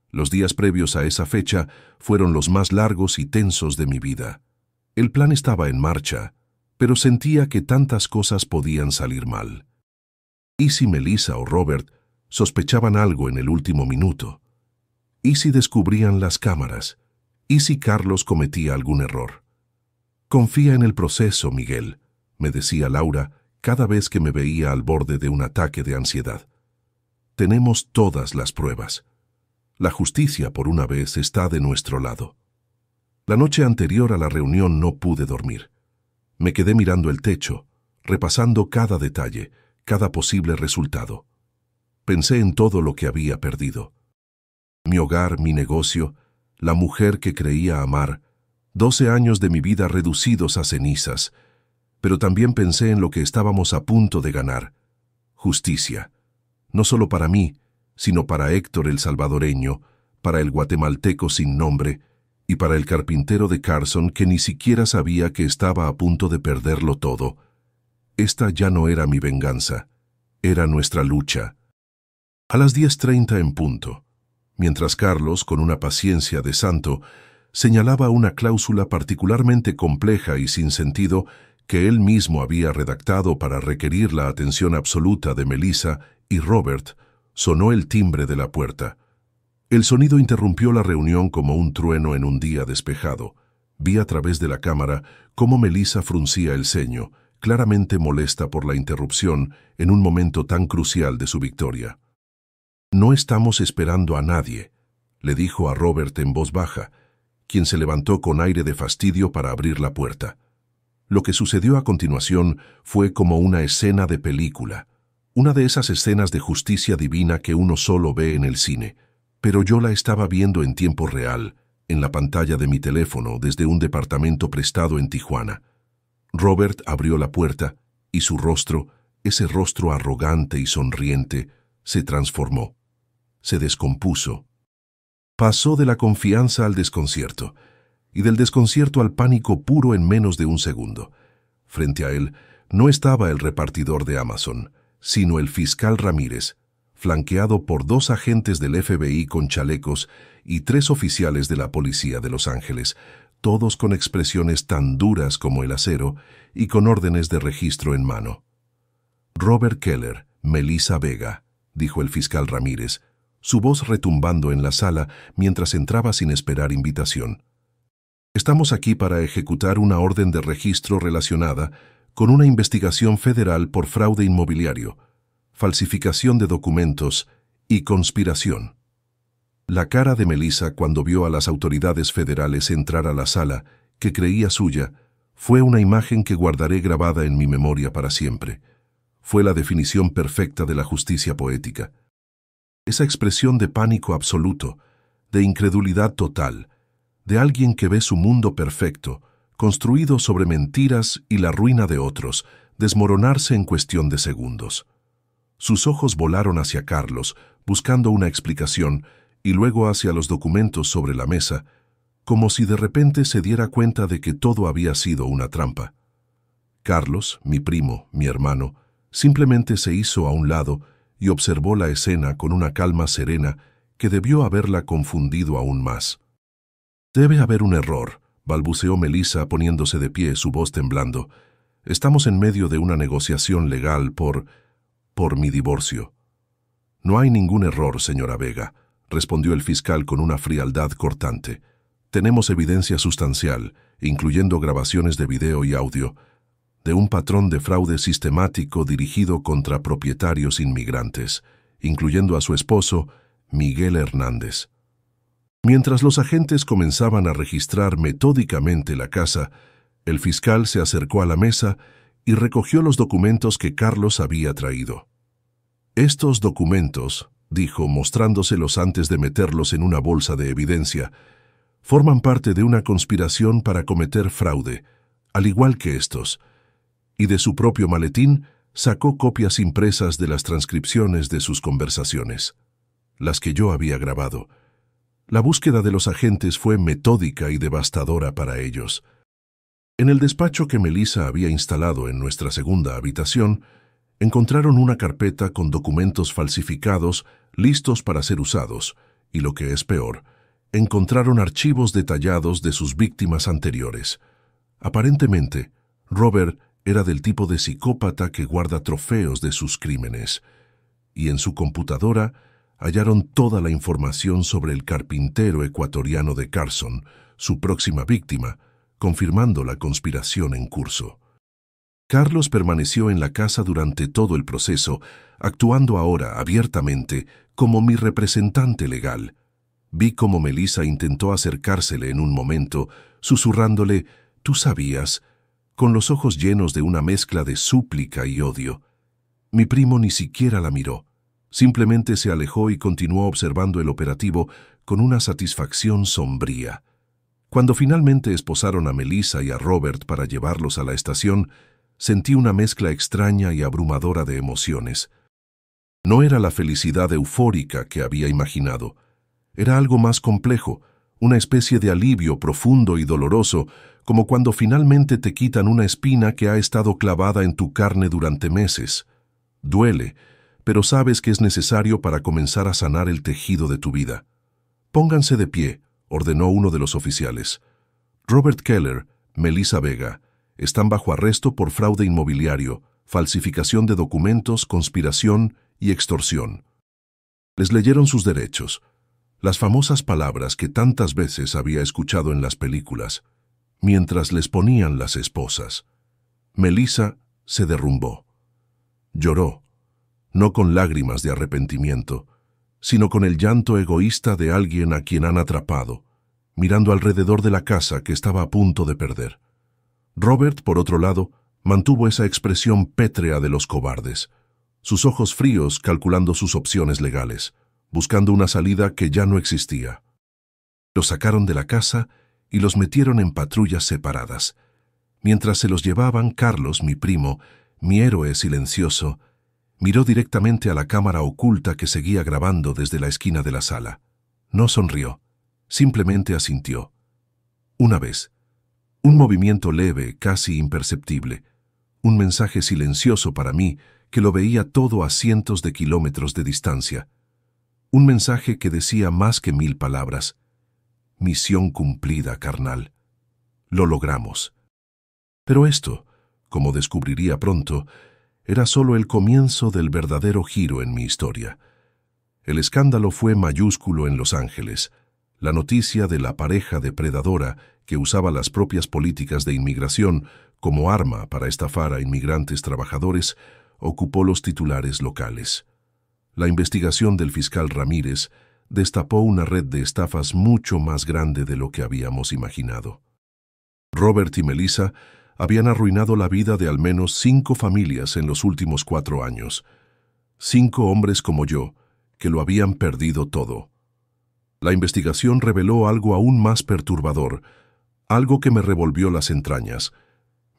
Los días previos a esa fecha fueron los más largos y tensos de mi vida. El plan estaba en marcha, pero sentía que tantas cosas podían salir mal. ¿Y si Melissa o Robert sospechaban algo en el último minuto? ¿Y si descubrían las cámaras? ¿Y si Carlos cometía algún error? Confía en el proceso, Miguel, me decía Laura cada vez que me veía al borde de un ataque de ansiedad. Tenemos todas las pruebas. La justicia, por una vez, está de nuestro lado. La noche anterior a la reunión no pude dormir. Me quedé mirando el techo, repasando cada detalle, cada posible resultado. Pensé en todo lo que había perdido. Mi hogar, mi negocio, la mujer que creía amar, 12 años de mi vida reducidos a cenizas, pero también pensé en lo que estábamos a punto de ganar: justicia, no solo para mí, sino para Héctor el salvadoreño, para el guatemalteco sin nombre y para el carpintero de Carson que ni siquiera sabía que estaba a punto de perderlo todo. Esta ya no era mi venganza, era nuestra lucha. A las 10:30 en punto, mientras Carlos, con una paciencia de santo, señalaba una cláusula particularmente compleja y sin sentido que él mismo había redactado para requerir la atención absoluta de Melissa y Robert, sonó el timbre de la puerta. El sonido interrumpió la reunión como un trueno en un día despejado. Vi a través de la cámara cómo Melissa fruncía el ceño, claramente molesta por la interrupción en un momento tan crucial de su victoria. «No estamos esperando a nadie», le dijo a Robert en voz baja, quien se levantó con aire de fastidio para abrir la puerta. Lo que sucedió a continuación fue como una escena de película, una de esas escenas de justicia divina que uno solo ve en el cine, pero yo la estaba viendo en tiempo real, en la pantalla de mi teléfono desde un departamento prestado en Tijuana. Robert abrió la puerta y su rostro, ese rostro arrogante y sonriente, se transformó. Se descompuso. Pasó de la confianza al desconcierto, y del desconcierto al pánico puro en menos de un segundo. Frente a él no estaba el repartidor de Amazon, sino el fiscal Ramírez, flanqueado por 2 agentes del FBI con chalecos y 3 oficiales de la policía de Los Ángeles, todos con expresiones tan duras como el acero y con órdenes de registro en mano. «Robert Keller, Melissa Vega», dijo el fiscal Ramírez, su voz retumbando en la sala mientras entraba sin esperar invitación. «Estamos aquí para ejecutar una orden de registro relacionada con una investigación federal por fraude inmobiliario, falsificación de documentos y conspiración». La cara de Melissa cuando vio a las autoridades federales entrar a la sala, que creía suya, fue una imagen que guardaré grabada en mi memoria para siempre. Fue la definición perfecta de la justicia poética. Esa expresión de pánico absoluto, de incredulidad total, de alguien que ve su mundo perfecto, construido sobre mentiras y la ruina de otros, desmoronarse en cuestión de segundos. Sus ojos volaron hacia Carlos, buscando una explicación, y luego hacia los documentos sobre la mesa, como si de repente se diera cuenta de que todo había sido una trampa. Carlos, mi primo, mi hermano, simplemente se hizo a un lado y observó la escena con una calma serena que debió haberla confundido aún más. «Debe haber un error», balbuceó Melissa poniéndose de pie, su voz temblando. «Estamos en medio de una negociación legal por mi divorcio». «No hay ningún error, señora Vega», respondió el fiscal con una frialdad cortante. «Tenemos evidencia sustancial, incluyendo grabaciones de video y audio, de un patrón de fraude sistemático dirigido contra propietarios inmigrantes, incluyendo a su esposo, Miguel Hernández». Mientras los agentes comenzaban a registrar metódicamente la casa, el fiscal se acercó a la mesa y recogió los documentos que Carlos había traído. «Estos documentos», dijo, mostrándoselos antes de meterlos en una bolsa de evidencia, «forman parte de una conspiración para cometer fraude, al igual que estos», y de su propio maletín sacó copias impresas de las transcripciones de sus conversaciones, las que yo había grabado. La búsqueda de los agentes fue metódica y devastadora para ellos. En el despacho que Melissa había instalado en nuestra segunda habitación, encontraron una carpeta con documentos falsificados listos para ser usados, y lo que es peor, encontraron archivos detallados de sus víctimas anteriores. Aparentemente, Robert era del tipo de psicópata que guarda trofeos de sus crímenes, y en su computadora hallaron toda la información sobre el carpintero ecuatoriano de Carson, su próxima víctima, confirmando la conspiración en curso. Carlos permaneció en la casa durante todo el proceso, actuando ahora abiertamente como mi representante legal. Vi cómo Melissa intentó acercársele en un momento, susurrándole, «Tú sabías», con los ojos llenos de una mezcla de súplica y odio. Mi primo ni siquiera la miró. Simplemente se alejó y continuó observando el operativo con una satisfacción sombría. Cuando finalmente esposaron a Melissa y a Robert para llevarlos a la estación, sentí una mezcla extraña y abrumadora de emociones. No era la felicidad eufórica que había imaginado. Era algo más complejo, una especie de alivio profundo y doloroso, como cuando finalmente te quitan una espina que ha estado clavada en tu carne durante meses. Duele, pero sabes que es necesario para comenzar a sanar el tejido de tu vida. «Pónganse de pie», ordenó uno de los oficiales. «Robert Keller, Melissa Vega, están bajo arresto por fraude inmobiliario, falsificación de documentos, conspiración y extorsión». Les leyeron sus derechos, las famosas palabras que tantas veces había escuchado en las películas, mientras les ponían las esposas. Melissa se derrumbó. Lloró, no con lágrimas de arrepentimiento, sino con el llanto egoísta de alguien a quien han atrapado, mirando alrededor de la casa que estaba a punto de perder. Robert, por otro lado, mantuvo esa expresión pétrea de los cobardes, sus ojos fríos calculando sus opciones legales, buscando una salida que ya no existía. Los sacaron de la casa y los metieron en patrullas separadas. Mientras se los llevaban, Carlos, mi primo, mi héroe silencioso, miró directamente a la cámara oculta que seguía grabando desde la esquina de la sala. No sonrió, simplemente asintió. Una vez, un movimiento leve, casi imperceptible, un mensaje silencioso para mí que lo veía todo a cientos de kilómetros de distancia. Un mensaje que decía más que 1000 palabras. Misión cumplida, carnal. Lo logramos. Pero esto, como descubriría pronto, era solo el comienzo del verdadero giro en mi historia. El escándalo fue mayúsculo en Los Ángeles. La noticia de la pareja depredadora que usaba las propias políticas de inmigración como arma para estafar a inmigrantes trabajadores ocupó los titulares locales. La investigación del fiscal Ramírez destapó una red de estafas mucho más grande de lo que habíamos imaginado. Robert y Melissa habían arruinado la vida de al menos 5 familias en los últimos 4 años. 5 hombres como yo, que lo habían perdido todo. La investigación reveló algo aún más perturbador, algo que me revolvió las entrañas.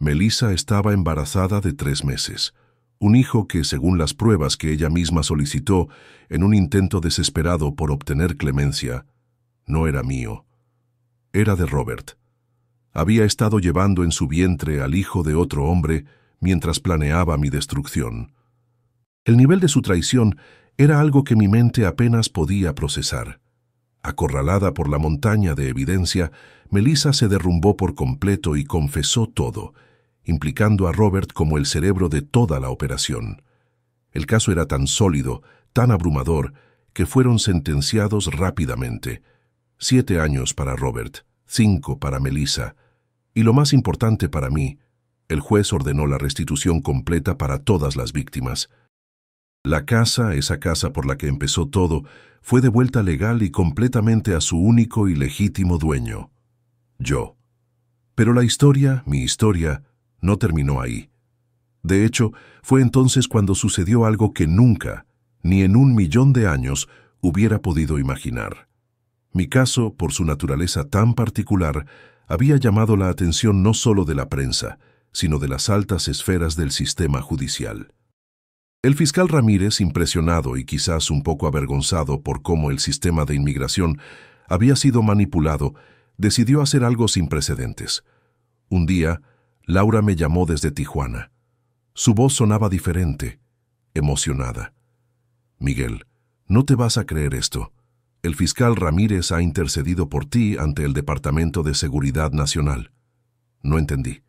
Melissa estaba embarazada de 3 meses. Un hijo que, según las pruebas que ella misma solicitó en un intento desesperado por obtener clemencia, no era mío. Era de Robert. Había estado llevando en su vientre al hijo de otro hombre mientras planeaba mi destrucción. El nivel de su traición era algo que mi mente apenas podía procesar. Acorralada por la montaña de evidencia, Melissa se derrumbó por completo y confesó todo, implicando a Robert como el cerebro de toda la operación. El caso era tan sólido, tan abrumador, que fueron sentenciados rápidamente. 7 años para Robert, 5 para Melissa, y lo más importante para mí, el juez ordenó la restitución completa para todas las víctimas. La casa, esa casa por la que empezó todo, fue devuelta legal y completamente a su único y legítimo dueño, yo. Pero la historia, mi historia, no terminó ahí. De hecho, fue entonces cuando sucedió algo que nunca, ni en 1.000.000 de años, hubiera podido imaginar. Mi caso, por su naturaleza tan particular, había llamado la atención no solo de la prensa, sino de las altas esferas del sistema judicial. El fiscal Ramírez, impresionado y quizás un poco avergonzado por cómo el sistema de inmigración había sido manipulado, decidió hacer algo sin precedentes. Un día, Laura me llamó desde Tijuana. Su voz sonaba diferente, emocionada. «Miguel, no te vas a creer esto. El fiscal Ramírez ha intercedido por ti ante el Departamento de Seguridad Nacional». No entendí.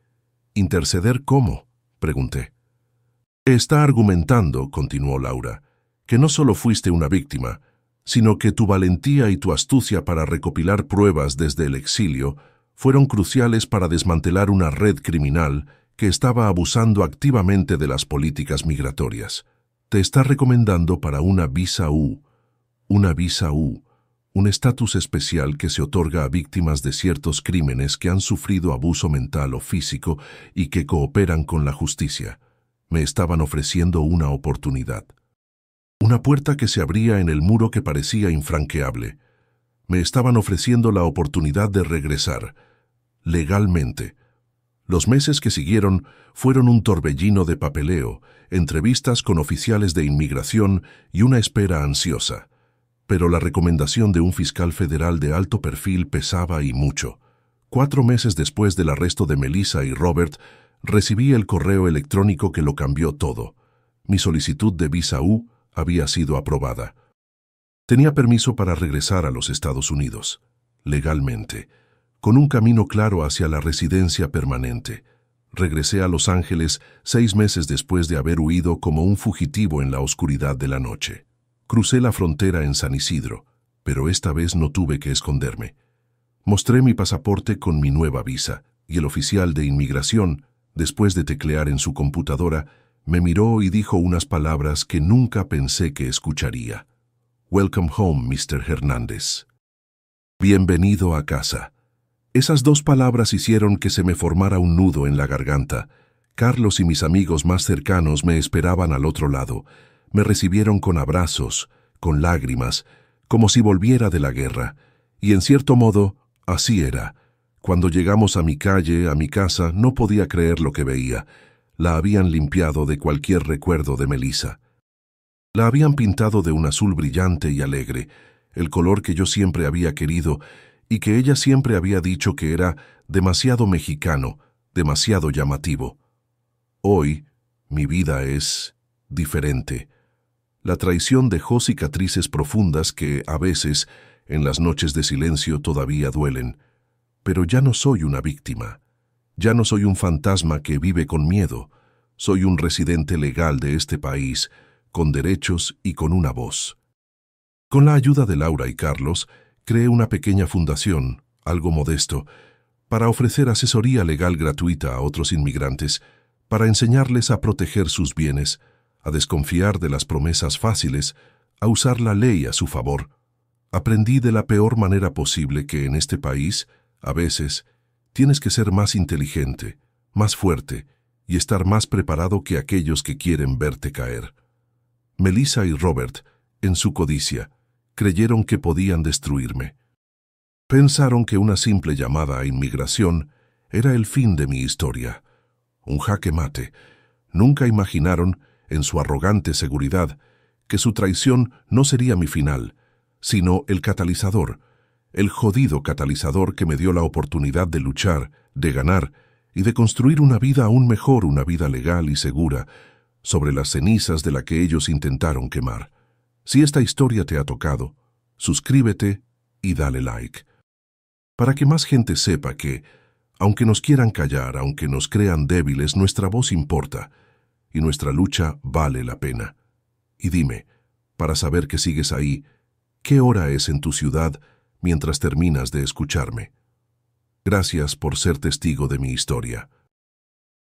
«¿Interceder cómo?», pregunté. «Está argumentando», continuó Laura, «que no solo fuiste una víctima, sino que tu valentía y tu astucia para recopilar pruebas desde el exilio fueron cruciales para desmantelar una red criminal que estaba abusando activamente de las políticas migratorias. Te está recomendando para una visa U, un estatus especial que se otorga a víctimas de ciertos crímenes que han sufrido abuso mental o físico y que cooperan con la justicia. Me estaban ofreciendo una oportunidad. Una puerta que se abría en el muro que parecía infranqueable. Me estaban ofreciendo la oportunidad de regresar, legalmente. Los meses que siguieron fueron un torbellino de papeleo, entrevistas con oficiales de inmigración y una espera ansiosa. Pero la recomendación de un fiscal federal de alto perfil pesaba y mucho. 4 meses después del arresto de Melissa y Robert, recibí el correo electrónico que lo cambió todo. Mi solicitud de visa U había sido aprobada. Tenía permiso para regresar a los Estados Unidos, legalmente, con un camino claro hacia la residencia permanente. Regresé a Los Ángeles 6 meses después de haber huido como un fugitivo en la oscuridad de la noche. Crucé la frontera en San Isidro, pero esta vez no tuve que esconderme. Mostré mi pasaporte con mi nueva visa, y el oficial de inmigración, después de teclear en su computadora, me miró y dijo unas palabras que nunca pensé que escucharía. Welcome home, Mr. Hernández. Bienvenido a casa. Esas 2 palabras hicieron que se me formara un nudo en la garganta. Carlos y mis amigos más cercanos me esperaban al otro lado. Me recibieron con abrazos, con lágrimas, como si volviera de la guerra. Y en cierto modo, así era. Cuando llegamos a mi calle, a mi casa, no podía creer lo que veía. La habían limpiado de cualquier recuerdo de Melissa. La habían pintado de un azul brillante y alegre, el color que yo siempre había querido y que ella siempre había dicho que era demasiado mexicano, demasiado llamativo. Hoy, mi vida es diferente. La traición dejó cicatrices profundas que, a veces, en las noches de silencio todavía duelen. Pero ya no soy una víctima. Ya no soy un fantasma que vive con miedo. Soy un residente legal de este país, con derechos y con una voz. Con la ayuda de Laura y Carlos, creé una pequeña fundación, algo modesto, para ofrecer asesoría legal gratuita a otros inmigrantes, para enseñarles a proteger sus bienes, a desconfiar de las promesas fáciles, a usar la ley a su favor. Aprendí de la peor manera posible que en este país, a veces, tienes que ser más inteligente, más fuerte y estar más preparado que aquellos que quieren verte caer. Melissa y Robert, en su codicia, creyeron que podían destruirme. Pensaron que una simple llamada a inmigración era el fin de mi historia. Un jaque mate. Nunca imaginaron, en su arrogante seguridad, que su traición no sería mi final, sino el catalizador, el jodido catalizador que me dio la oportunidad de luchar, de ganar y de construir una vida aún mejor, una vida legal y segura, sobre las cenizas de la que ellos intentaron quemar. Si esta historia te ha tocado, suscríbete y dale like. Para que más gente sepa que, aunque nos quieran callar, aunque nos crean débiles, nuestra voz importa y nuestra lucha vale la pena. Y dime, para saber que sigues ahí, ¿qué hora es en tu ciudad mientras terminas de escucharme? Gracias por ser testigo de mi historia.